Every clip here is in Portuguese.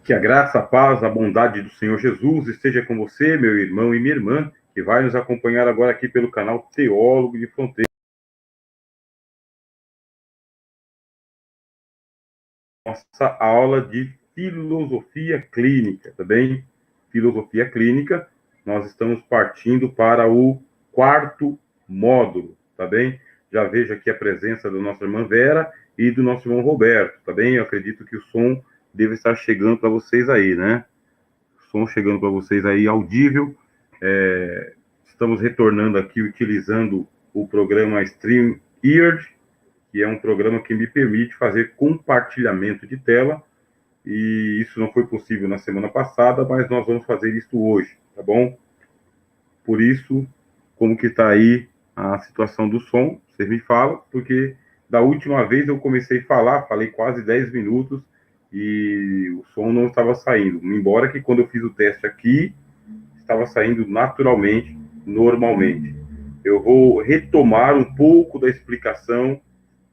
Que a graça, a paz, a bondade do Senhor Jesus esteja com você, meu irmão e minha irmã, que vai nos acompanhar agora aqui pelo canal Teólogo de Fronteira. Nossa aula de filosofia clínica, tá bem? Filosofia clínica, nós estamos partindo para o quarto módulo, tá bem? Já vejo aqui a presença da nossa irmã Vera e do nosso irmão Roberto, tá bem? Eu acredito que o som deve estar chegando para vocês aí, né? Som chegando para vocês aí audível. Estamos retornando aqui utilizando o programa StreamYard, que é um programa que me permite fazer compartilhamento de tela, e isso não foi possível na semana passada, mas nós vamos fazer isso hoje, tá bom? Por isso, como que está aí a situação do som, você me fala, porque da última vez eu comecei a falar, falei quase 10 minutos, e o som não estava saindo, embora que quando eu fiz o teste aqui, estava saindo naturalmente, normalmente. Eu vou retomar um pouco da explicação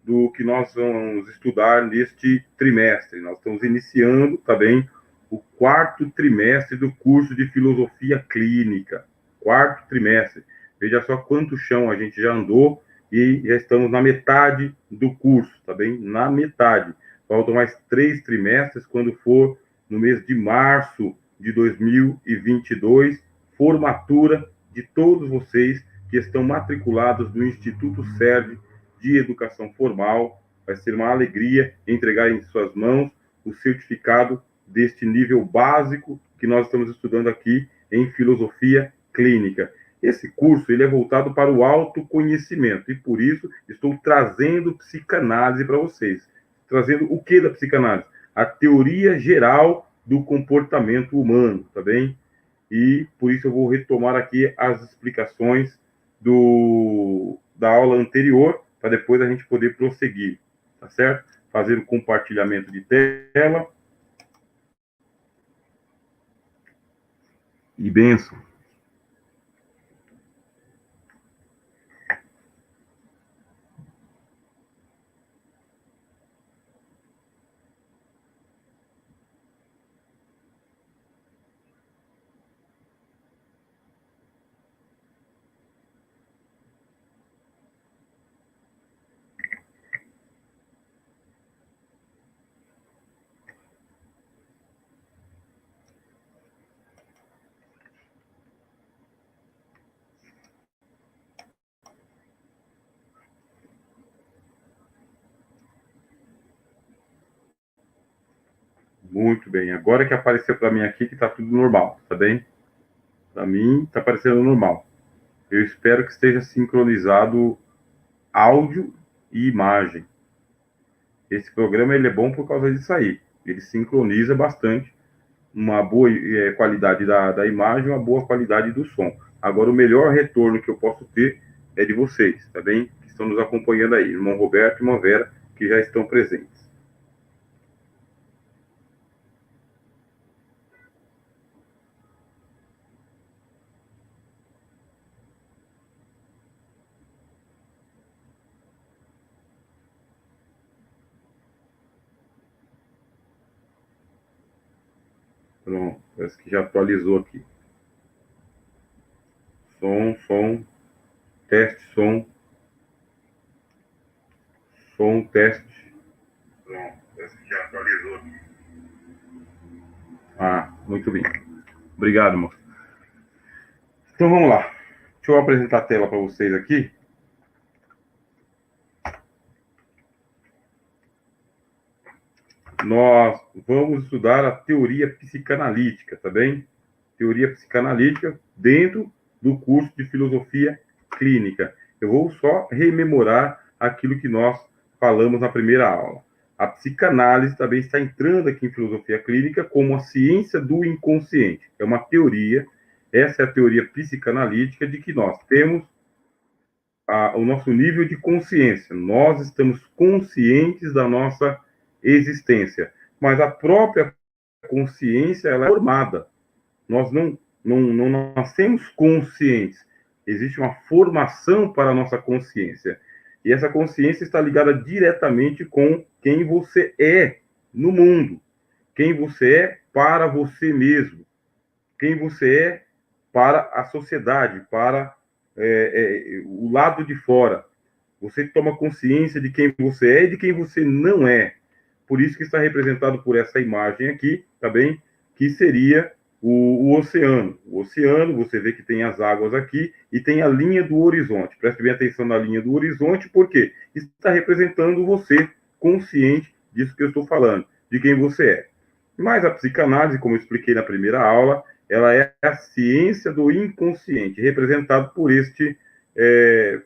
do que nós vamos estudar neste trimestre. Nós estamos iniciando também o quarto trimestre do curso de Filosofia Clínica. Quarto trimestre. Veja só quanto chão a gente já andou e já estamos na metade do curso, tá bem? Na metade. Faltam mais 3 trimestres, quando for no mês de março de 2022, formatura de todos vocês que estão matriculados no Instituto SERV de Educação Formal. Vai ser uma alegria entregar em suas mãos o certificado deste nível básico que nós estamos estudando aqui em Filosofia Clínica. Esse curso ele é voltado para o autoconhecimento e, por isso, estou trazendo psicanálise para vocês. Trazendo o que da psicanálise? A teoria geral do comportamento humano, tá bem? E, por isso, eu vou retomar aqui as explicações da aula anterior, para depois a gente poder prosseguir, tá certo? Fazer o compartilhamento de tela. E benção. Muito bem. Agora que apareceu para mim aqui que está tudo normal, tá bem? Para mim está aparecendo normal. Eu espero que esteja sincronizado áudio e imagem. Esse programa ele é bom por causa disso aí. Ele sincroniza bastante, uma boa qualidade da imagem, uma boa qualidade do som. Agora, o melhor retorno que eu posso ter é de vocês, tá bem? Que estão nos acompanhando aí, irmão Roberto e irmã Vera, que já estão presentes. Pronto, parece que já atualizou aqui. Som, teste, som, teste. Pronto, parece que já atualizou aqui. Ah, muito bem. Obrigado, moço. Então vamos lá. Deixa eu apresentar a tela para vocês aqui. Nós vamos estudar a teoria psicanalítica, tá bem? Teoria psicanalítica dentro do curso de filosofia clínica. Eu vou só rememorar aquilo que nós falamos na primeira aula. A psicanálise também está entrando aqui em filosofia clínica como a ciência do inconsciente. É uma teoria, essa é a teoria psicanalítica de que nós temos o nosso nível de consciência. Nós estamos conscientes da nossa existência, mas a própria consciência ela é formada. Nós não nascemos conscientes. Existe uma formação para a nossa consciência. E essa consciência está ligada diretamente com quem você é no mundo. quem você é para você mesmo, quem você é para a sociedade, para o lado de fora. Você toma consciência de quem você é e de quem você não é. Por isso que está representado por essa imagem aqui, tá bem? Que seria o oceano. O oceano, você vê que tem as águas aqui e tem a linha do horizonte. Preste bem atenção na linha do horizonte, porque está representando você, consciente disso que eu estou falando, de quem você é. Mas a psicanálise, como eu expliquei na primeira aula, ela é a ciência do inconsciente, representado por este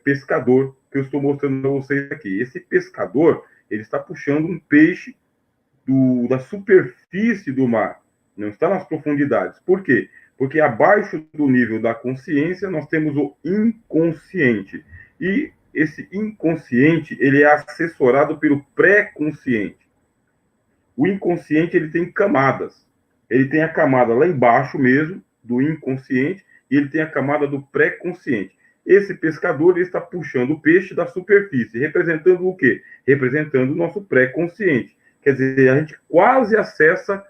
pescador que eu estou mostrando para vocês aqui. Esse pescador, ele está puxando um peixe da superfície do mar, não está nas profundidades. Por quê? Porque abaixo do nível da consciência nós temos o inconsciente. E esse inconsciente, ele é assessorado pelo pré-consciente. O inconsciente, ele tem camadas. Ele tem a camada lá embaixo mesmo, do inconsciente, e ele tem a camada do pré-consciente. Esse pescador, ele está puxando o peixe da superfície, representando o quê? Representando o nosso pré-consciente. Quer dizer, a gente quase acessa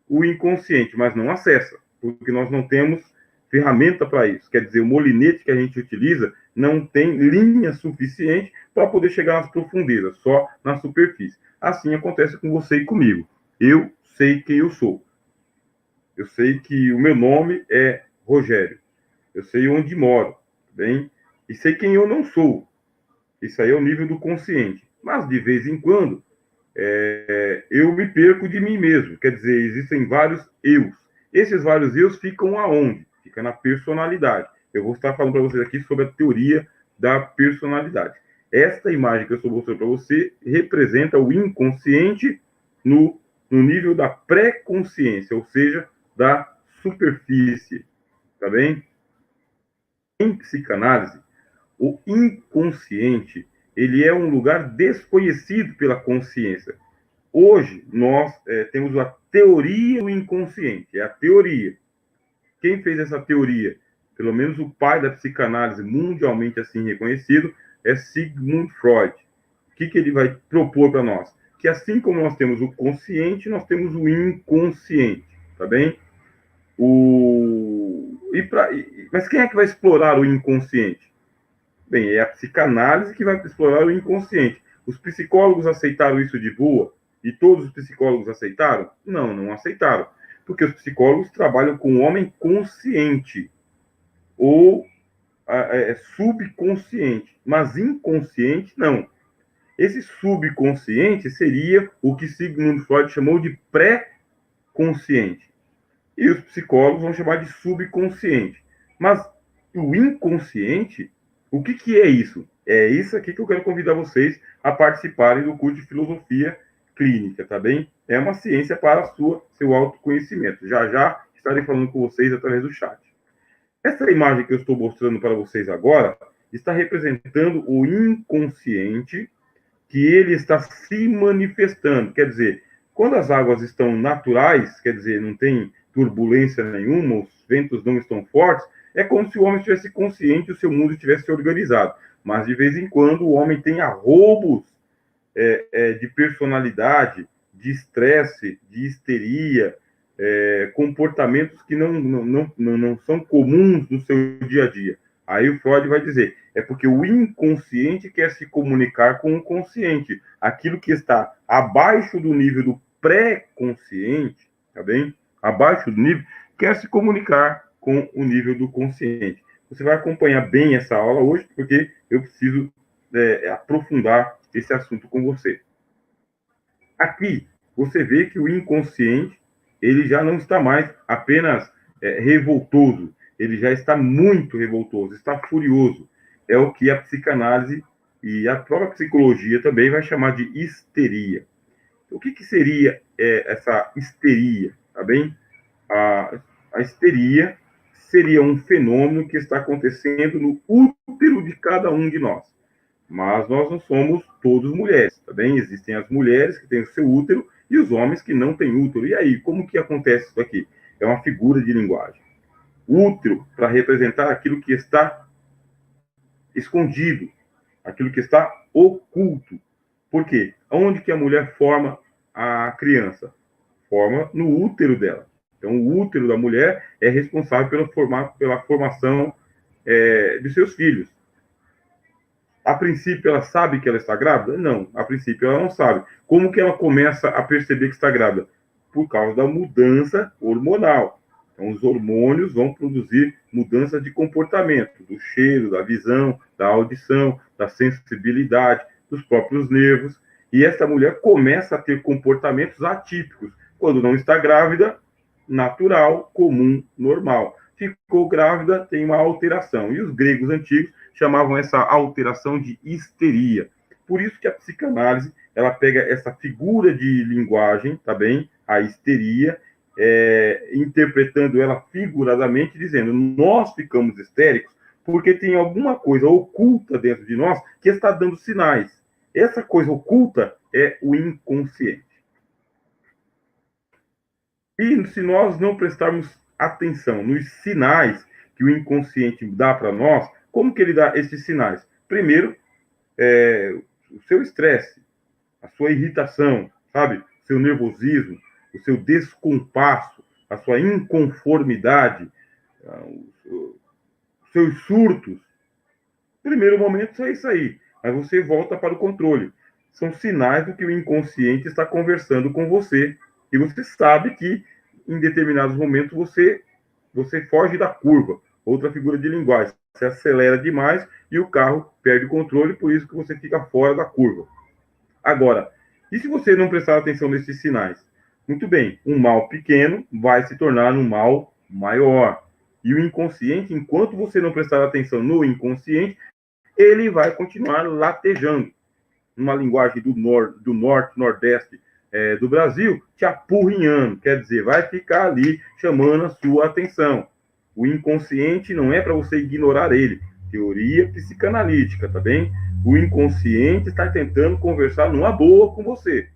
o inconsciente, mas não acessa, porque nós não temos ferramenta para isso. Quer dizer, o molinete que a gente utiliza não tem linha suficiente para poder chegar nas profundezas, só na superfície. Assim acontece com você e comigo. Eu sei quem eu sou. Eu sei que o meu nome é Rogério. Eu sei onde moro, bem? E sei quem eu não sou. Isso aí é o nível do consciente. Mas, de vez em quando, eu me perco de mim mesmo. Quer dizer, existem vários eus. Esses vários eus ficam aonde? Fica na personalidade. Eu vou estar falando para vocês aqui sobre a teoria da personalidade. Esta imagem que eu estou mostrando para você representa o inconsciente no nível da pré-consciência, ou seja, da superfície. Tá bem? Em psicanálise, o inconsciente, ele é um lugar desconhecido pela consciência. Hoje, nós temos a teoria do inconsciente, é a teoria. Quem fez essa teoria? Pelo menos o pai da psicanálise mundialmente assim reconhecido é Sigmund Freud. O que ele vai propor para nós? Que assim como nós temos o consciente, nós temos o inconsciente, tá bem? Mas quem é que vai explorar o inconsciente? Bem, é a psicanálise que vai explorar o inconsciente. Os psicólogos aceitaram isso de boa? E todos os psicólogos aceitaram? Não, não aceitaram. Porque os psicólogos trabalham com o homem consciente ou subconsciente, mas inconsciente não. Esse subconsciente seria o que Sigmund Freud chamou de pré-consciente. E os psicólogos vão chamar de subconsciente. Mas o inconsciente, o que é isso? É isso aqui que eu quero convidar vocês a participarem do curso de filosofia clínica, tá bem? É uma ciência para seu autoconhecimento. Já já estarei falando com vocês através do chat. Essa imagem que eu estou mostrando para vocês agora está representando o inconsciente que ele está se manifestando. Quer dizer, quando as águas estão naturais, quer dizer, não tem turbulência nenhuma, os ventos não estão fortes, é como se o homem estivesse consciente e o seu mundo estivesse organizado. Mas, de vez em quando, o homem tem arroubos de personalidade, de estresse, de histeria, comportamentos que não são comuns no seu dia a dia. Aí o Freud vai dizer, é porque o inconsciente quer se comunicar com o consciente. Aquilo que está abaixo do nível do pré-consciente, tá bem? Abaixo do nível, quer se comunicar com o nível do consciente. Você vai acompanhar bem essa aula hoje, porque eu preciso aprofundar esse assunto com você. Aqui, você vê que o inconsciente, ele já não está mais apenas revoltoso, ele já está muito revoltoso, está furioso. É o que a psicanálise e a própria psicologia também vai chamar de histeria. O que seria essa histeria? Tá bem? A histeria seria um fenômeno que está acontecendo no útero de cada um de nós. Mas nós não somos todos mulheres, tá bem? Existem as mulheres que têm o seu útero e os homens que não têm útero. E aí, como que acontece isso aqui? É uma figura de linguagem. Útero para representar aquilo que está escondido, aquilo que está oculto. Por quê? Onde que a mulher forma a criança? forma no útero dela. Então, o útero da mulher é responsável pela formação de seus filhos. A princípio, ela sabe que ela está grávida? Não, a princípio, ela não sabe. Como que ela começa a perceber que está grávida? Por causa da mudança hormonal. Então, os hormônios vão produzir mudança de comportamento, do cheiro, da visão, da audição, da sensibilidade, dos próprios nervos. E essa mulher começa a ter comportamentos atípicos. Quando não está grávida, natural, comum, normal. Ficou grávida, tem uma alteração. E os gregos antigos chamavam essa alteração de histeria. Por isso que a psicanálise, ela pega essa figura de linguagem, tá bem? A histeria, interpretando ela figuradamente, dizendo, nós ficamos histéricos porque tem alguma coisa oculta dentro de nós que está dando sinais. Essa coisa oculta é o inconsciente. E se nós não prestarmos atenção nos sinais que o inconsciente dá para nós, como que ele dá esses sinais? Primeiro, o seu estresse, a sua irritação, sabe? O seu nervosismo, o seu descompasso, a sua inconformidade, os seus surtos. Primeiro momento é isso aí. Aí você volta para o controle. São sinais do que o inconsciente está conversando com você. E você sabe que, em determinados momentos, você foge da curva. Outra figura de linguagem. Você acelera demais e o carro perde o controle, por isso que você fica fora da curva. Agora, e se você não prestar atenção nesses sinais? Muito bem, um mal pequeno vai se tornar um mal maior. E o inconsciente, enquanto você não prestar atenção no inconsciente, ele vai continuar latejando. Numa linguagem do norte, nordeste do Brasil, te apurrinhando. Quer dizer, vai ficar ali chamando a sua atenção. O inconsciente não é para você ignorar ele. Teoria psicanalítica, tá bem? O inconsciente está tentando conversar numa boa com você.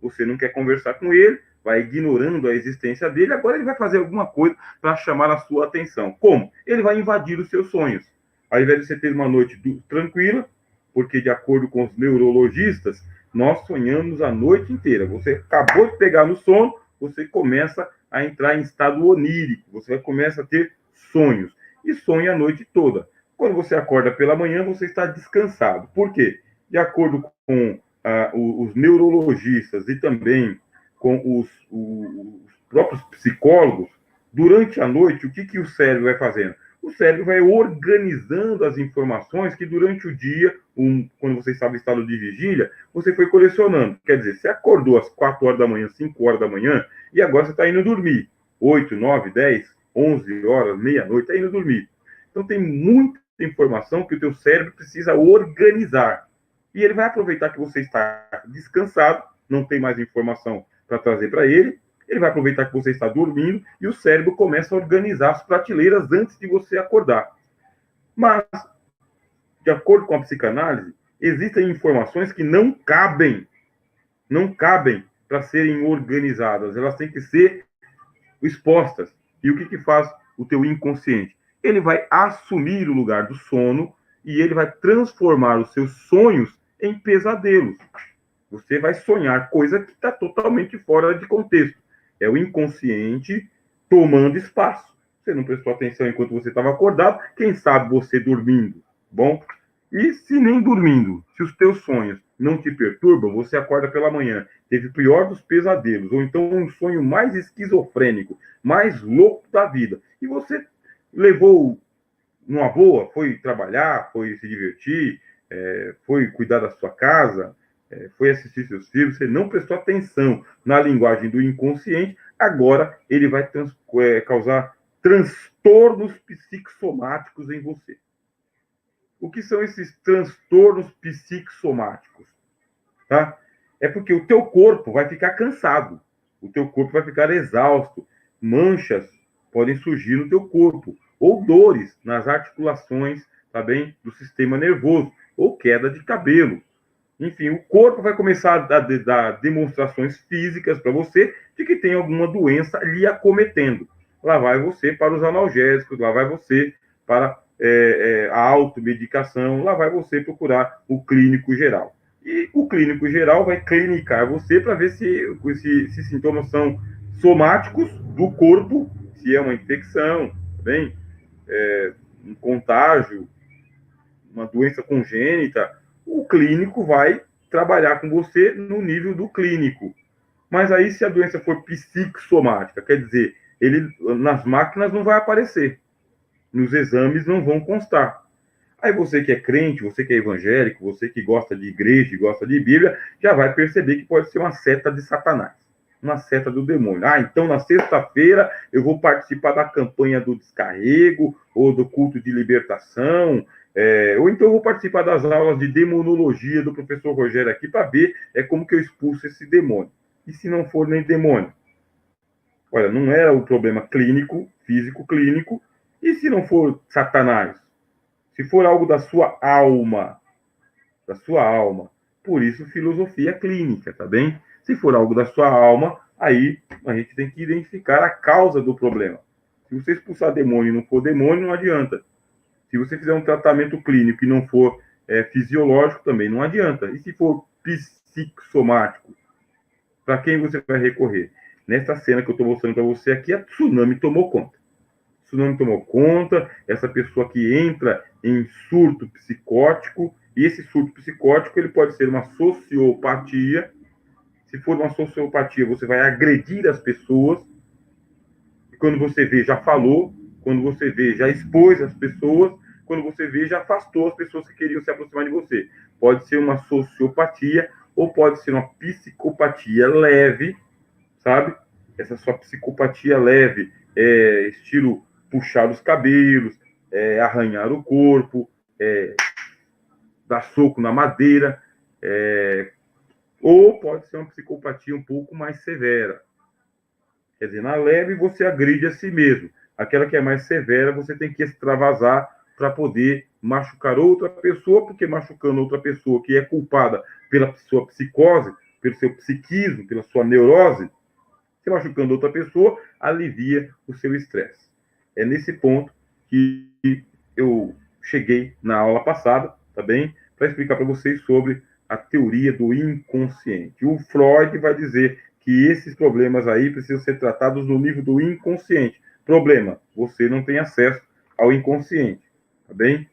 Você não quer conversar com ele, vai ignorando a existência dele, agora ele vai fazer alguma coisa para chamar a sua atenção. Como? Ele vai invadir os seus sonhos. Ao invés de você ter uma noite tranquila, porque de acordo com os neurologistas, nós sonhamos a noite inteira. Você acabou de pegar no sono, você começa a entrar em estado onírico, você começa a ter sonhos, e sonha a noite toda. Quando você acorda pela manhã, você está descansado. Por quê? De acordo com os neurologistas e também com os próprios psicólogos, durante a noite, o que o cérebro vai fazendo? O cérebro vai organizando as informações que durante o dia, quando você estava em estado de vigília, você foi colecionando. Quer dizer, você acordou às 4 horas da manhã, 5 horas da manhã, e agora você está indo dormir. 8, 9, 10, 11 horas, meia-noite, está indo dormir. Então tem muita informação que o teu cérebro precisa organizar. E ele vai aproveitar que você está descansado, não tem mais informação para trazer para ele, ele vai aproveitar que você está dormindo e o cérebro começa a organizar as prateleiras antes de você acordar. Mas, de acordo com a psicanálise, existem informações que não cabem para serem organizadas. Elas têm que ser expostas. E o que faz o teu inconsciente? Ele vai assumir o lugar do sono e ele vai transformar os seus sonhos em pesadelos. Você vai sonhar coisa que está totalmente fora de contexto. É o inconsciente tomando espaço. Você não prestou atenção enquanto você estava acordado, quem sabe você dormindo, bom? E se nem dormindo, se os teus sonhos não te perturbam, você acorda pela manhã, teve o pior dos pesadelos, ou então um sonho mais esquizofrênico, mais louco da vida, e você levou numa boa, foi trabalhar, foi se divertir, foi cuidar da sua casa, foi assistir seus filhos, você não prestou atenção na linguagem do inconsciente, agora ele vai causar transtornos psicossomáticos em você. O que são esses transtornos psicossomáticos? Tá? É porque o teu corpo vai ficar cansado, o teu corpo vai ficar exausto, manchas podem surgir no teu corpo, ou dores nas articulações, tá bem, do sistema nervoso, ou queda de cabelo. Enfim, o corpo vai começar a dar demonstrações físicas para você de que tem alguma doença lhe acometendo. Lá vai você para os analgésicos, lá vai você para a automedicação, lá vai você procurar o clínico geral. E o clínico geral vai clinicar você para ver se sintomas são somáticos do corpo, se é uma infecção, tá bem? Um contágio, uma doença congênita, o clínico vai trabalhar com você no nível do clínico. Mas aí, se a doença for psicossomática, quer dizer, ele nas máquinas não vai aparecer, nos exames não vão constar. Aí você que é crente, você que é evangélico, você que gosta de igreja, gosta de Bíblia, já vai perceber que pode ser uma seta de Satanás, uma seta do demônio. Ah, então na sexta-feira eu vou participar da campanha do descarrego, ou do culto de libertação, ou então eu vou participar das aulas de demonologia do professor Rogério aqui para ver como que eu expulso esse demônio. E se não for nem demônio? Olha, não é o problema clínico, físico clínico, e se não for Satanás? Se for algo da sua alma, por isso filosofia clínica, tá bem? Se for algo da sua alma, aí a gente tem que identificar a causa do problema. Se você expulsar demônio e não for demônio, não adianta. Se você fizer um tratamento clínico e não for fisiológico, também não adianta. E se for psicossomático, para quem você vai recorrer? Nessa cena que eu estou mostrando para você aqui, a tsunami tomou conta. A tsunami tomou conta, essa pessoa que entra em surto psicótico, e esse surto psicótico ele pode ser uma sociopatia. Se for uma sociopatia, você vai agredir as pessoas, e quando você vê, já falou, quando você vê, já expôs as pessoas, quando você vê, já afastou as pessoas que queriam se aproximar de você. Pode ser uma sociopatia, ou pode ser uma psicopatia leve, sabe? Essa sua psicopatia leve, estilo puxar os cabelos, arranhar o corpo, dar soco na madeira, ou pode ser uma psicopatia um pouco mais severa. Quer dizer, na leve você agride a si mesmo. Aquela que é mais severa, você tem que extravasar para poder machucar outra pessoa, porque machucando outra pessoa que é culpada pela sua psicose, pelo seu psiquismo, pela sua neurose, se machucando outra pessoa, alivia o seu estresse. É nesse ponto que eu cheguei na aula passada, tá bem? Para explicar para vocês sobre a teoria do inconsciente. O Freud vai dizer que esses problemas aí precisam ser tratados no nível do inconsciente. Problema, você não tem acesso ao inconsciente, tá bem?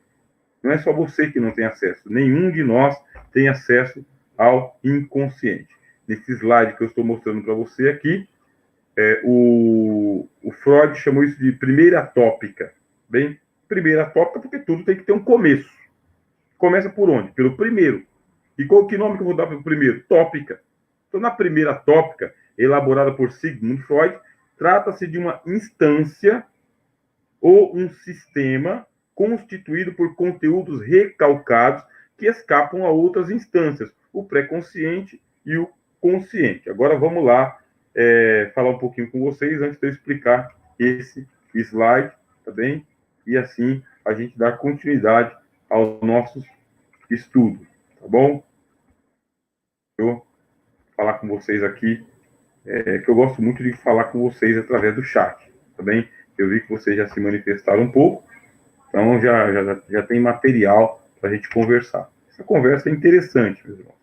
Não é só você que não tem acesso, nenhum de nós tem acesso ao inconsciente. Nesse slide que eu estou mostrando para você aqui, o Freud chamou isso de primeira tópica. Bem, primeira tópica porque tudo tem que ter um começo. Começa por onde? Pelo primeiro. E qual que nome que eu vou dar para o primeiro? Tópica. Então, na primeira tópica, elaborada por Sigmund Freud, trata-se de uma instância ou um sistema constituído por conteúdos recalcados que escapam a outras instâncias, o pré-consciente e o consciente. Agora vamos lá falar um pouquinho com vocês antes de eu explicar esse slide, tá bem? E assim a gente dá continuidade aos nossos estudos, tá bom? Eu falar com vocês aqui, que eu gosto muito de falar com vocês através do chat, tá bem? Eu vi que vocês já se manifestaram um pouco, então já tem material para a gente conversar. Essa conversa é interessante, meus irmãos.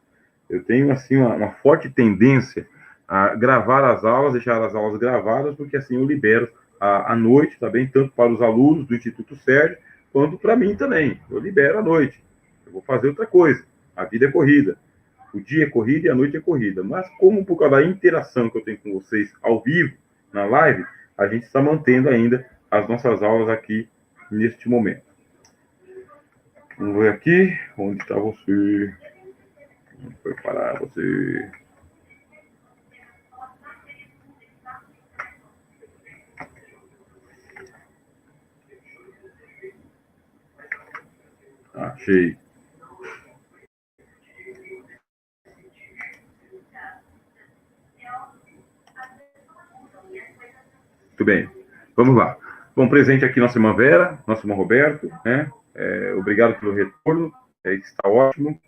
Eu tenho, assim, uma forte tendência a gravar as aulas, deixar as aulas gravadas, porque assim eu libero à noite, tá bem? Tanto para os alunos do Instituto Sérgio, quanto para mim também. Eu libero à noite. Eu vou fazer outra coisa. A vida é corrida. O dia é corrida e a noite é corrida. Mas como por causa da interação que eu tenho com vocês ao vivo, na live, a gente está mantendo ainda as nossas aulas aqui neste momento. Vamos ver aqui. Onde está você? Onde foi parar você? Achei. Muito bem. Vamos lá. Bom, presente aqui nossa irmã Vera, nosso irmão Roberto, né? Obrigado pelo retorno, está ótimo.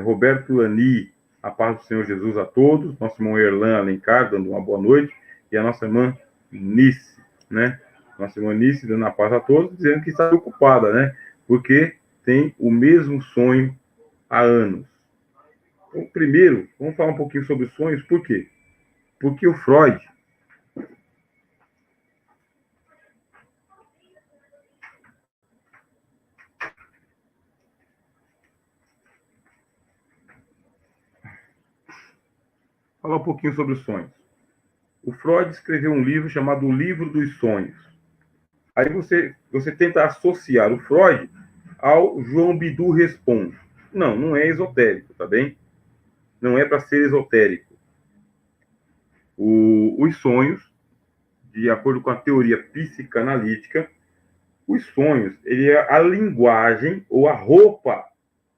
Roberto Lani, a paz do Senhor Jesus a todos. Nosso irmão Erlan Alencar, dando uma boa noite. E a nossa irmã Nice, né? Nossa irmã Nice, dando a paz a todos, dizendo que está preocupada, né? Porque tem o mesmo sonho há anos. Então, primeiro, vamos falar um pouquinho sobre sonhos, por quê? Porque o Freud, falar um pouquinho sobre os sonhos. O Freud escreveu um livro chamado O Livro dos Sonhos. Aí você tenta associar o Freud ao João Bidu Responde. Não, não é esotérico, tá bem? Não é para ser esotérico. Os sonhos, de acordo com a teoria psicanalítica, os sonhos, ele é a linguagem ou a roupa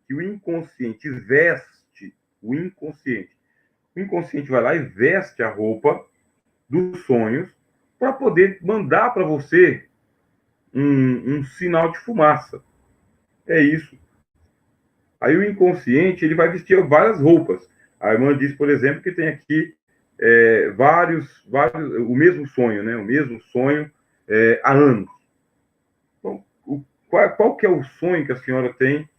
que o inconsciente veste, o inconsciente. O inconsciente vai lá e veste a roupa dos sonhos para poder mandar para você um sinal de fumaça. É isso. Aí o inconsciente, ele vai vestir várias roupas. A irmã diz, por exemplo, que tem aqui vários, o mesmo sonho, né? O mesmo sonho há anos. Então, qual que é o sonho que a senhora tem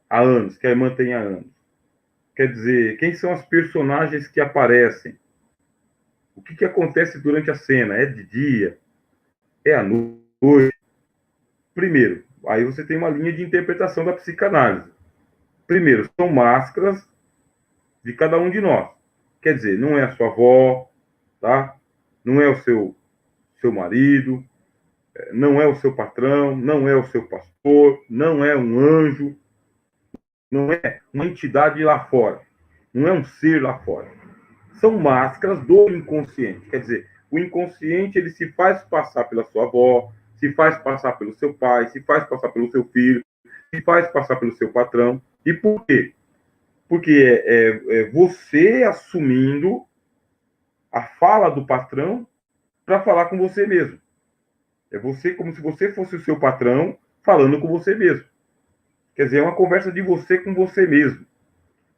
há anos, que a irmã tem há anos? Quer dizer, quem são as personagens que aparecem? O que acontece durante a cena? É de dia? É à noite? Primeiro, aí você tem uma linha de interpretação da psicanálise. Primeiro, são máscaras de cada um de nós. Quer dizer, não é a sua avó, tá? Não é o seu marido, não é o seu patrão, não é o seu pastor, não é um anjo, não é uma entidade lá fora, não é um ser lá fora. São máscaras do inconsciente. Quer dizer, o inconsciente ele se faz passar pela sua avó, se faz passar pelo seu pai, se faz passar pelo seu filho, se faz passar pelo seu patrão. E por quê? Porque é você assumindo a fala do patrão para falar com você mesmo. É você como se você fosse o seu patrão falando com você mesmo. Quer dizer, é uma conversa de você com você mesmo.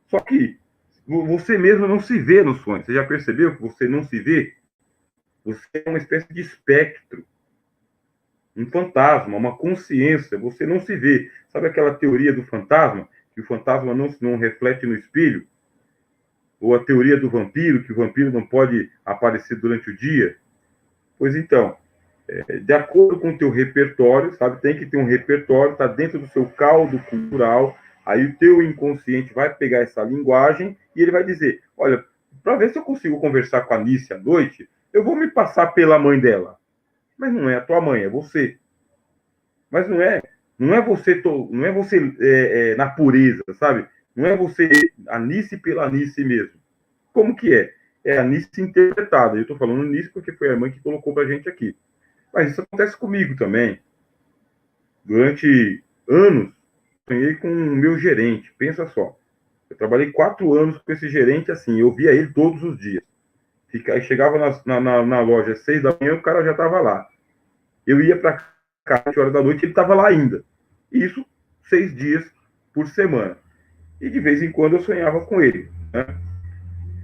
Só que você mesmo não se vê no sonho. Você já percebeu que você não se vê? Você é uma espécie de espectro, um fantasma, uma consciência. Você não se vê. Sabe aquela teoria do fantasma? Que o fantasma não reflete no espelho? Ou a teoria do vampiro, que o vampiro não pode aparecer durante o dia? Pois então, de acordo com o teu repertório, sabe? Tem que ter um repertório, está dentro do seu caldo cultural. Aí o teu inconsciente vai pegar essa linguagem e ele vai dizer, olha, para ver se eu consigo conversar com a Alice à noite, eu vou me passar pela mãe dela. Mas não é a tua mãe, é você. Mas não é você, não é você na pureza, sabe? Não é você Anice pela Anice mesmo. Como que é? É a Anice interpretada. Eu estou falando nisso porque foi a mãe que colocou para a gente aqui. Mas isso acontece comigo também. Durante anos, sonhei com o meu gerente. Pensa só. Eu trabalhei 4 anos com esse gerente assim. Eu via ele todos os dias. Chegava na loja às 6 da manhã, o cara já estava lá. Eu ia para casa às 8 horas da noite, ele estava lá ainda. Isso 6 dias por semana. E de vez em quando eu sonhava com ele. Né?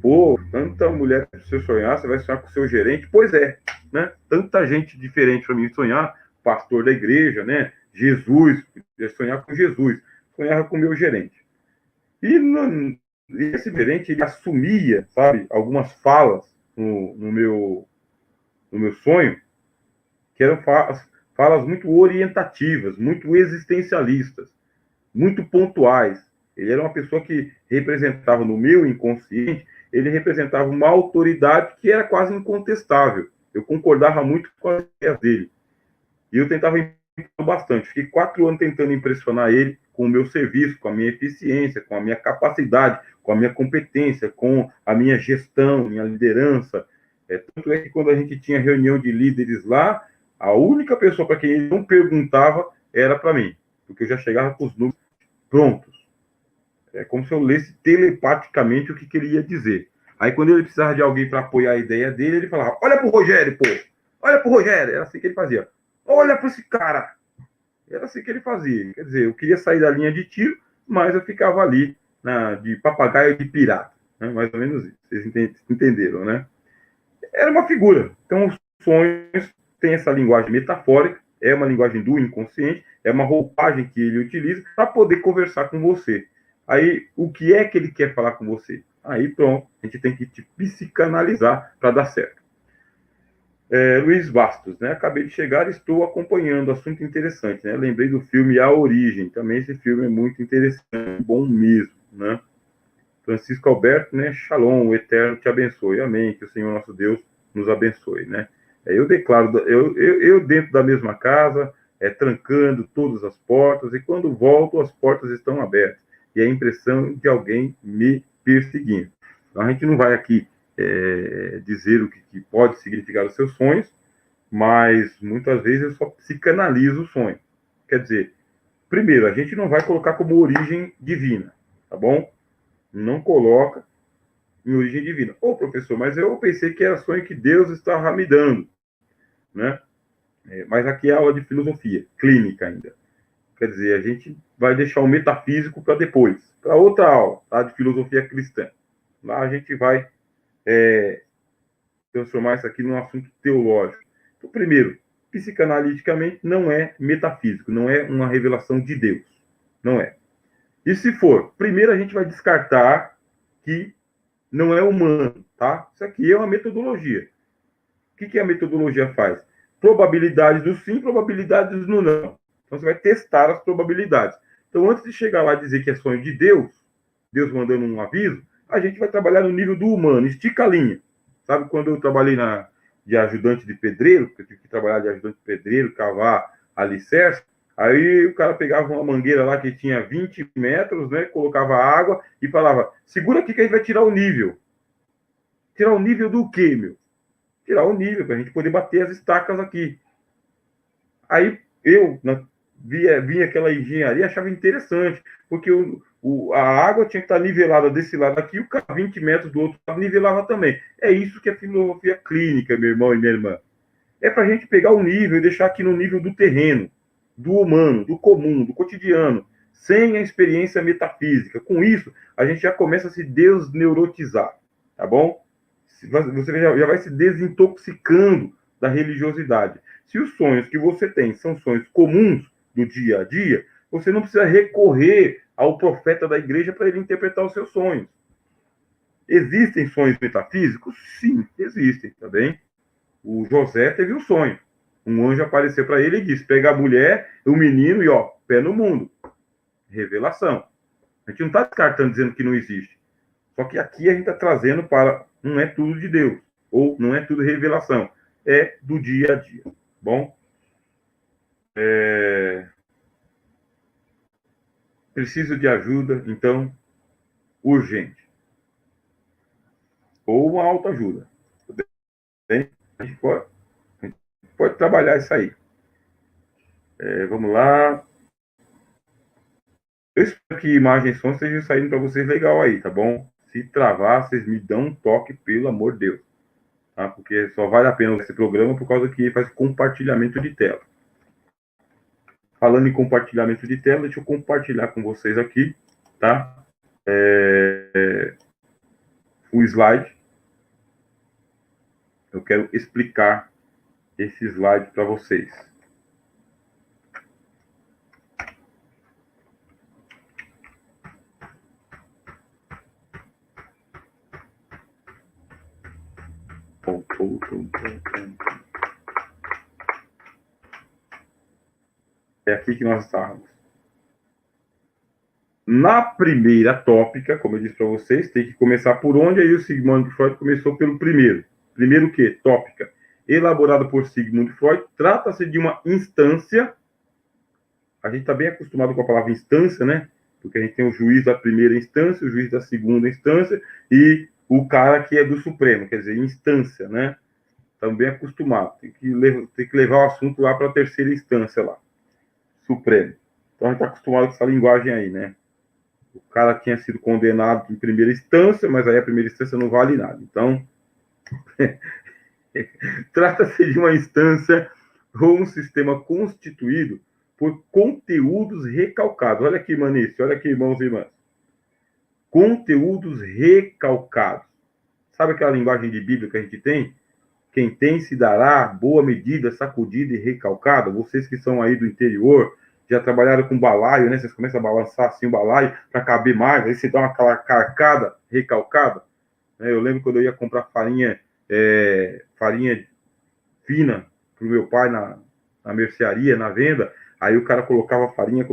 Pô, tanta mulher para você sonhar, você vai sonhar com o seu gerente? Pois é, né? Tanta gente diferente para mim sonhar, pastor da igreja, né? Jesus, sonhar com Jesus, sonhava com o meu gerente. E esse gerente, ele assumia, sabe, algumas falas no meu sonho, que eram falas muito orientativas, muito existencialistas, muito pontuais. Ele era uma pessoa que representava no meu inconsciente, ele representava uma autoridade que era quase incontestável. Eu concordava muito com as ideias dele. E eu tentava bastante. Fiquei 4 anos tentando impressionar ele com o meu serviço, com a minha eficiência, com a minha capacidade, com a minha competência, com a minha gestão, minha liderança. Tanto é que quando a gente tinha reunião de líderes lá, a única pessoa para quem ele não perguntava era para mim, porque eu já chegava com os números prontos. É como se eu lesse telepaticamente o que ele ia dizer. Aí, quando ele precisava de alguém para apoiar a ideia dele, ele falava, olha pro Rogério, pô! Olha pro Rogério! Era assim que ele fazia. Olha para esse cara! Era assim que ele fazia. Quer dizer, eu queria sair da linha de tiro, mas eu ficava ali de papagaio de pirata. Né? Mais ou menos isso. Vocês entenderam, né? Era uma figura. Então, os sonhos têm essa linguagem metafórica, é uma linguagem do inconsciente, é uma roupagem que ele utiliza para poder conversar com você. Aí, o que é que ele quer falar com você? Aí, pronto, a gente tem que te psicanalizar para dar certo. Luiz Bastos, né? Acabei de chegar, estou acompanhando, assunto interessante, né? Lembrei do filme A Origem, também esse filme é muito interessante, bom mesmo, né? Francisco Alberto, né? Shalom, o Eterno te abençoe. Amém. Que o Senhor nosso Deus nos abençoe, né? Eu declaro, eu dentro da mesma casa, trancando todas as portas, e quando volto, as portas estão abertas. E a impressão de alguém me perseguindo. Então, a gente não vai aqui dizer o que pode significar os seus sonhos, mas muitas vezes eu só psicanalizo o sonho. Quer dizer, primeiro, a gente não vai colocar como origem divina, tá bom? Não coloca em origem divina. Ô, professor, mas eu pensei que era sonho que Deus estava me dando, né? Mas aqui é aula de filosofia, clínica ainda. Quer dizer, a gente vai deixar o metafísico para depois, para outra aula, tá? De filosofia cristã. Lá a gente vai transformar isso aqui num assunto teológico. Então, primeiro, psicanaliticamente, não é metafísico, não é uma revelação de Deus. Não é. E se for, primeiro a gente vai descartar que não é humano, tá? Isso aqui é uma metodologia. O que a metodologia faz? Probabilidades do sim, probabilidades do não. Então você vai testar as probabilidades. Então, antes de chegar lá e dizer que é sonho de Deus, Deus mandando um aviso, a gente vai trabalhar no nível do humano, estica a linha. Sabe quando eu trabalhei de ajudante de pedreiro, porque eu tive que trabalhar de ajudante de pedreiro, cavar alicerce, aí o cara pegava uma mangueira lá que tinha 20 metros, né, colocava água e falava, segura aqui que a gente vai tirar o nível. Tirar o nível do quê, meu? Tirar o nível, para a gente poder bater as estacas aqui. Aí eu via aquela engenharia, achava interessante, porque a água tinha que estar nivelada desse lado aqui, o cara 20 metros do outro lado nivelava também. É isso que é filosofia clínica, meu irmão e minha irmã. É para a gente pegar o nível e deixar aqui no nível do terreno, do humano, do comum, do cotidiano, sem a experiência metafísica. Com isso, a gente já começa a se desneurotizar, tá bom? Você já vai se desintoxicando da religiosidade. Se os sonhos que você tem são sonhos comuns do dia a dia, você não precisa recorrer ao profeta da igreja para ele interpretar os seus sonhos. Existem sonhos metafísicos? Sim, existem, tá bem? O José teve um sonho. Um anjo apareceu para ele e disse: pega a mulher, o menino e ó, pé no mundo. Revelação. A gente não está descartando dizendo que não existe. Só que aqui a gente está trazendo para não é tudo de Deus, ou não é tudo revelação, é do dia a dia. Bom, preciso de ajuda, então, urgente. Ou uma autoajuda. Bem, a gente pode trabalhar isso aí. Vamos lá. Eu espero que imagem e som estejam saindo para vocês legal aí, tá bom? Se travar, vocês me dão um toque, pelo amor de Deus. Tá? Porque só vale a pena esse programa por causa que ele faz compartilhamento de tela. Falando em compartilhamento de tela, deixa eu compartilhar com vocês aqui, tá? O slide. Eu quero explicar esse slide para vocês. É aqui que nós estamos. Na primeira tópica, como eu disse para vocês, tem que começar por onde, aí o Sigmund Freud começou pelo primeiro. Primeiro o quê? Tópica. Elaborada por Sigmund Freud, trata-se de uma instância. A gente está bem acostumado com a palavra instância, né? Porque a gente tem o juiz da primeira instância, o juiz da segunda instância e o cara que é do Supremo, quer dizer, instância, né? Estamos bem acostumados. Tem que levar o assunto lá para a terceira instância lá. Supremo. Então a gente está acostumado com essa linguagem aí, né? O cara tinha sido condenado em primeira instância, mas aí a primeira instância não vale nada. Então, trata-se de uma instância ou um sistema constituído por conteúdos recalcados. Olha aqui, Manice, olha aqui, irmãos e irmãs. Conteúdos recalcados. Sabe aquela linguagem de Bíblia que a gente tem? Quem tem se dará, boa medida, sacudida e recalcada. Vocês que são aí do interior, já trabalharam com balaio, né? Vocês começam a balançar assim o balaio para caber mais, aí você dá uma carcada, recalcada. Eu lembro quando eu ia comprar farinha fina para o meu pai na mercearia, na venda, aí o cara colocava farinha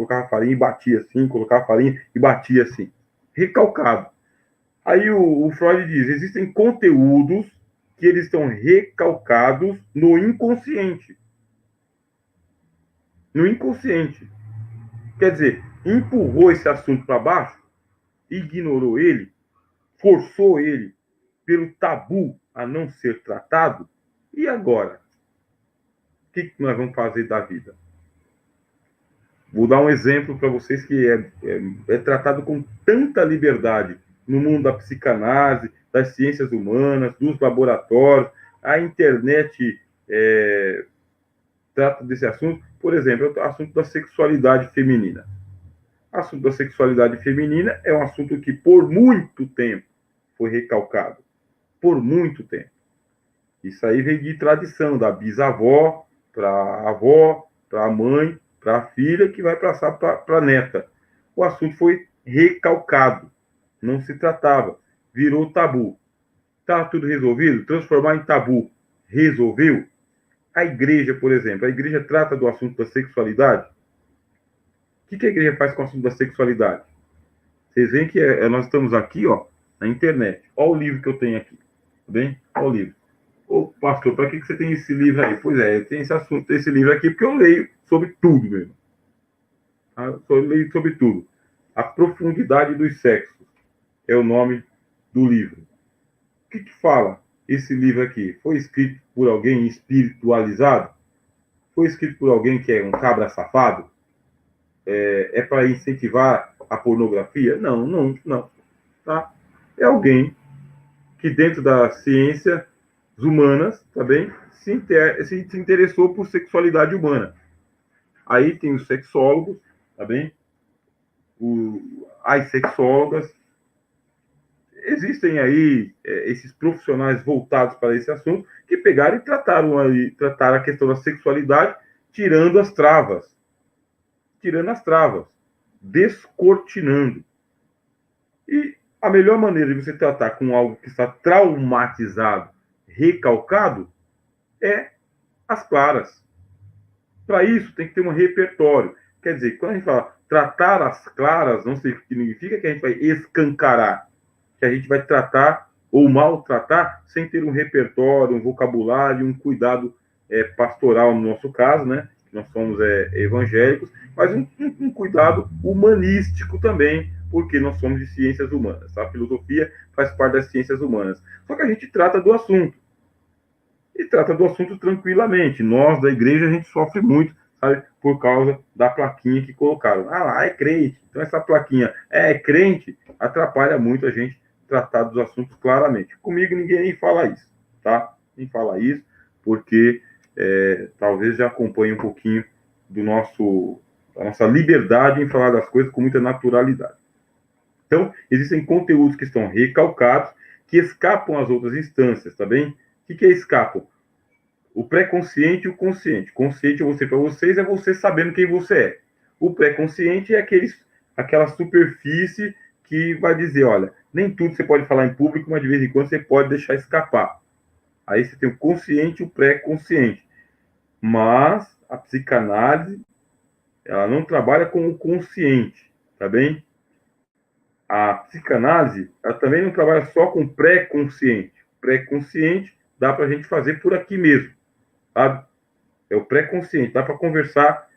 e batia assim, colocava farinha e batia assim. Recalcado. Aí o Freud diz, existem conteúdos que eles estão recalcados no inconsciente. No inconsciente. Quer dizer, empurrou esse assunto para baixo, ignorou ele, forçou ele pelo tabu a não ser tratado. E agora? O que nós vamos fazer da vida? Vou dar um exemplo para vocês que é tratado com tanta liberdade no mundo da psicanálise, das ciências humanas, dos laboratórios. A internet trata desse assunto. Por exemplo, o assunto da sexualidade feminina. O assunto da sexualidade feminina é um assunto que, por muito tempo, foi recalcado. Por muito tempo. Isso aí vem de tradição, da bisavó para a avó, para a mãe, para a filha, que vai passar para a neta. O assunto foi recalcado. Não se tratava. Virou tabu. Está tudo resolvido? Transformar em tabu. Resolveu? A igreja, por exemplo, a igreja trata do assunto da sexualidade. O que a igreja faz com o assunto da sexualidade? Vocês veem que nós estamos aqui, ó, na internet. Olha o livro que eu tenho aqui. Tá bem? Olha o livro. Ô, pastor, para que você tem esse livro aí? Pois é, eu tenho esse assunto, esse livro aqui, porque eu leio sobre tudo mesmo. Eu leio sobre tudo. A Profundidade dos Sexos é o nome do livro. O que fala esse livro aqui? Foi escrito por alguém espiritualizado? Foi escrito por alguém que é um cabra safado? É para incentivar a pornografia? Não, não, não. Tá? É alguém que dentro da ciência humanas, tá bem? Se interessou por sexualidade humana. Aí tem os sexólogos, tá bem? As sexólogas. Existem aí esses profissionais voltados para esse assunto que pegaram e trataram a questão da sexualidade, tirando as travas, descortinando. E a melhor maneira de você tratar com algo que está traumatizado, recalcado, é as claras. Para isso, tem que ter um repertório. Quer dizer, quando a gente fala tratar as claras, não significa que a gente vai escancarar, que a gente vai tratar ou maltratar sem ter um repertório, um vocabulário, um cuidado pastoral, no nosso caso, né? Nós somos evangélicos, mas um cuidado humanístico também, porque nós somos de ciências humanas. A filosofia faz parte das ciências humanas. Só que a gente trata do assunto. E trata do assunto tranquilamente. Nós, da igreja, a gente sofre muito, sabe, por causa da plaquinha que colocaram. Ah, lá, é crente. Então, essa plaquinha é crente atrapalha muito a gente tratar dos assuntos claramente. Comigo, ninguém nem fala isso, tá? Nem fala isso, porque talvez já acompanhe um pouquinho da nossa liberdade em falar das coisas com muita naturalidade. Então, existem conteúdos que estão recalcados, que escapam às outras instâncias, tá bem? O que é escapam? O pré-consciente e o consciente. Consciente, eu vou dizer para vocês, é você sabendo quem você é. O pré-consciente é aquela superfície que vai dizer, olha, nem tudo você pode falar em público, mas de vez em quando você pode deixar escapar. Aí você tem o consciente e o pré-consciente. Mas a psicanálise, ela não trabalha com o consciente, tá bem? A psicanálise, ela também não trabalha só com pré-consciente. Pré-consciente dá para a gente fazer por aqui mesmo, sabe? É o pré-consciente, dá para conversar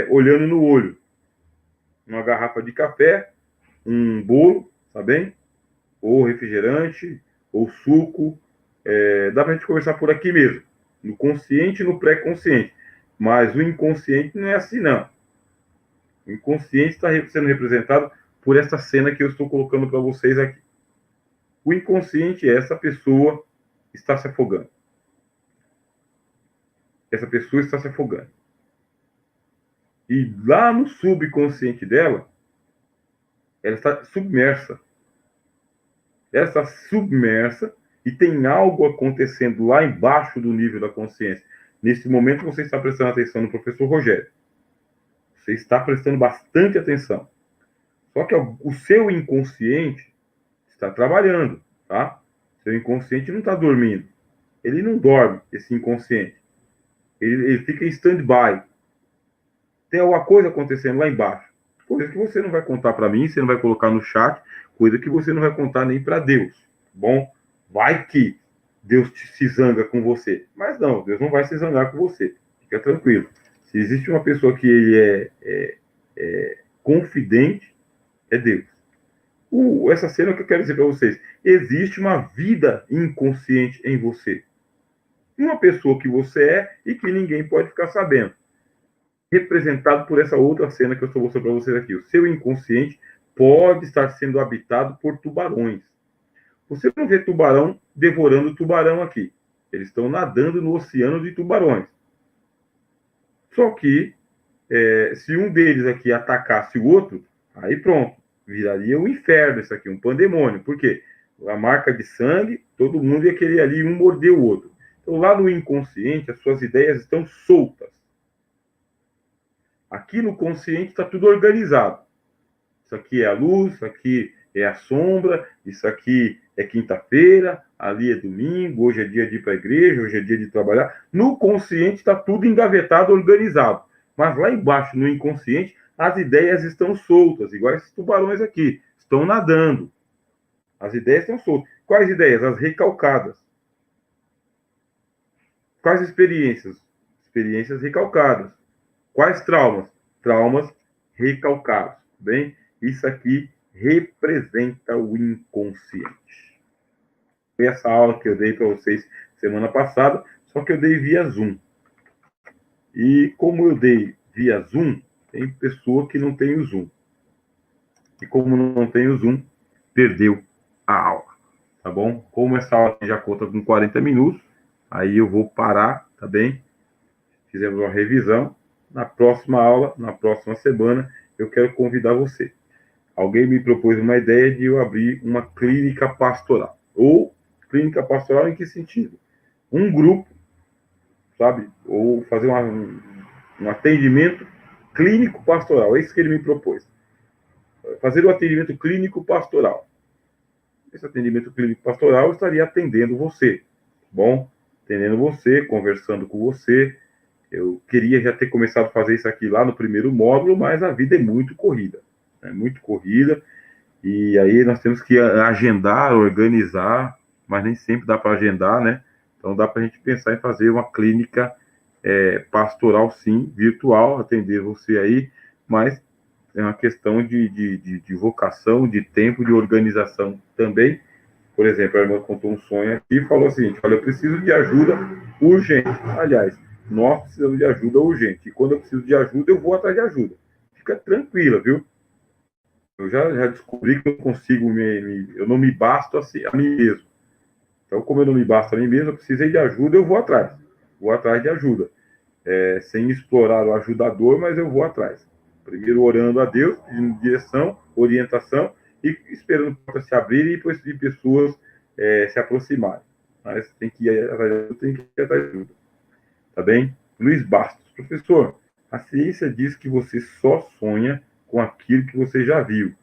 olhando no olho. Uma garrafa de café, um bolo, tá bem? Ou refrigerante, ou suco. Dá para a gente conversar por aqui mesmo. No consciente e no pré-consciente. Mas o inconsciente não é assim, não. O inconsciente está sendo representado por essa cena que eu estou colocando para vocês aqui. O inconsciente é essa pessoa que está se afogando. Essa pessoa está se afogando. E lá no subconsciente dela, ela está submersa. Ela está submersa e tem algo acontecendo lá embaixo do nível da consciência. Nesse momento, você está prestando atenção no professor Rogério. Você está prestando bastante atenção. Só que o seu inconsciente está trabalhando, tá? Seu inconsciente não está dormindo. Ele não dorme, esse inconsciente. Ele fica em stand-by. Tem alguma coisa acontecendo lá embaixo. Coisa que você não vai contar para mim, você não vai colocar no chat, coisa que você não vai contar nem para Deus, tá bom? Vai que Deus se zanga com você, mas não, Deus não vai se zangar com você, fica tranquilo. Se existe uma pessoa que ele é confidente, é Deus. Essa cena que eu quero dizer para vocês, existe uma vida inconsciente em você, uma pessoa que você é e que ninguém pode ficar sabendo, representado por essa outra cena que eu estou mostrando para vocês aqui. O seu inconsciente pode estar sendo habitado por tubarões. Você não vê tubarão devorando tubarão aqui. Eles estão nadando no oceano de tubarões. Só que, se um deles aqui atacasse o outro, aí pronto, viraria um inferno isso aqui, um pandemônio. Por quê? A marca de sangue, todo mundo ia querer ali um morder o outro. Então, lá no inconsciente, as suas ideias estão soltas. Aqui no consciente está tudo organizado. Isso aqui é a luz, isso aqui é a sombra, isso aqui é quinta-feira, ali é domingo, hoje é dia de ir para a igreja, hoje é dia de trabalhar. No consciente está tudo engavetado, organizado. Mas lá embaixo, no inconsciente, as ideias estão soltas, igual esses tubarões aqui, estão nadando. As ideias estão soltas. Quais ideias? As recalcadas. Quais experiências? Experiências recalcadas. Quais traumas? Traumas recalcados. Bem, isso aqui representa o inconsciente. Foi essa aula que eu dei para vocês semana passada, só que eu dei via Zoom. E como eu dei via Zoom, tem pessoa que não tem o Zoom. E como não tem o Zoom, perdeu a aula. Tá bom? Como essa aula já conta com 40 minutos, aí eu vou parar, tá bem? Fizemos uma revisão. Na próxima aula, na próxima semana, eu quero convidar você. Alguém me propôs uma ideia de eu abrir uma clínica pastoral. Ou clínica pastoral em que sentido? Um grupo, sabe? Ou fazer um atendimento clínico pastoral. É isso que ele me propôs. Fazer um atendimento clínico pastoral. Esse atendimento clínico pastoral eu estaria atendendo você, tá bom? Atendendo você, conversando com você. Eu queria já ter começado a fazer isso aqui lá no primeiro módulo, mas a vida é muito corrida. É muito corrida. E aí nós temos que agendar, organizar, mas nem sempre dá para agendar, né? Então dá para a gente pensar em fazer uma clínica pastoral, sim, virtual, atender você aí, mas é uma questão de vocação, de tempo, de organização também. Por exemplo, a irmã contou um sonho aqui e falou o seguinte: olha, eu preciso de ajuda urgente. Aliás, nós precisamos de ajuda urgente. E quando eu preciso de ajuda, eu vou atrás de ajuda. Fica tranquila, viu? Eu já descobri que eu consigo eu não me basto a mim mesmo. Então, como eu não me basto a mim mesmo, eu precisei de ajuda, eu vou atrás. Vou atrás de ajuda. Sem explorar o ajudador, mas eu vou atrás. Primeiro orando a Deus, pedindo direção, orientação, e esperando portas se abrirem e depois de pessoas se aproximarem. Mas tem que ir atrás de ajuda. Tá bem? Luiz Bastos, professor, a ciência diz que você só sonha com aquilo que você já viu.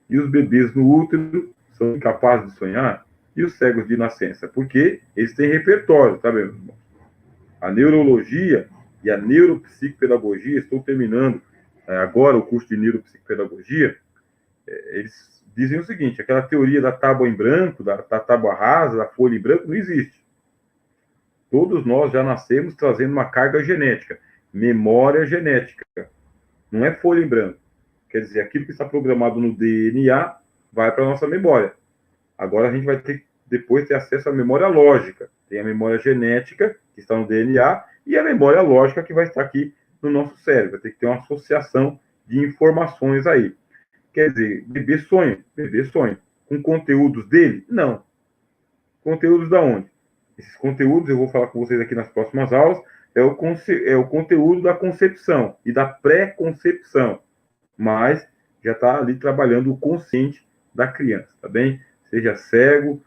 E os bebês no útero são incapazes de sonhar? E os cegos de nascença? Porque eles têm repertório, tá vendo? A neurologia e a neuropsicopedagogia, estou terminando agora o curso de neuropsicopedagogia, eles dizem o seguinte: aquela teoria da tábua em branco, da tábua rasa, da folha em branco, não existe. Todos nós já nascemos trazendo uma carga genética, memória genética. Não é folha em branco. Quer dizer, aquilo que está programado no DNA vai para a nossa memória. Agora a gente vai ter depois ter acesso à memória lógica. Tem a memória genética, que está no DNA, e a memória lógica, que vai estar aqui no nosso cérebro. Vai ter que ter uma associação de informações aí. Quer dizer, bebê sonha. Com conteúdos dele? Não. Conteúdos da onde? Esses conteúdos, eu vou falar com vocês aqui nas próximas aulas, é o conteúdo da concepção e da pré-concepção. Mas já está ali trabalhando o consciente da criança, tá bem? Seja cego,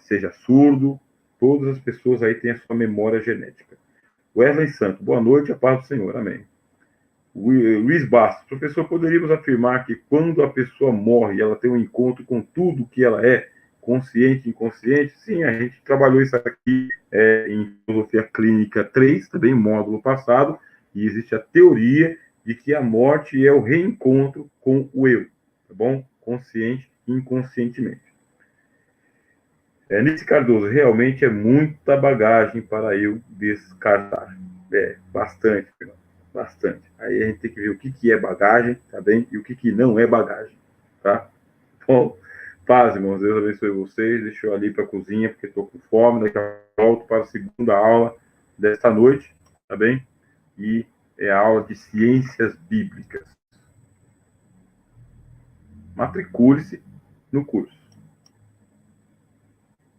seja surdo, todas as pessoas aí têm a sua memória genética. Wesley Santos, boa noite, a paz do Senhor, amém. Luiz Bastos, professor, poderíamos afirmar que quando a pessoa morre, ela tem um encontro com tudo que ela é, consciente, inconsciente? Sim, a gente trabalhou isso aqui em Filosofia Clínica 3, também módulo passado, e existe a teoria de que a morte é o reencontro com o eu, tá bom? Consciente inconscientemente. Nice Cardoso, realmente é muita bagagem para eu descartar. Bastante, bastante. Aí a gente tem que ver o que é bagagem, tá bem? E o que não é bagagem, tá? Bom, paz, irmãos. Deus abençoe vocês. Deixa eu ali para a cozinha, porque estou com fome. Daqui a pouco volto para a segunda aula desta noite, tá bem? E é a aula de ciências bíblicas. Matricule-se no curso.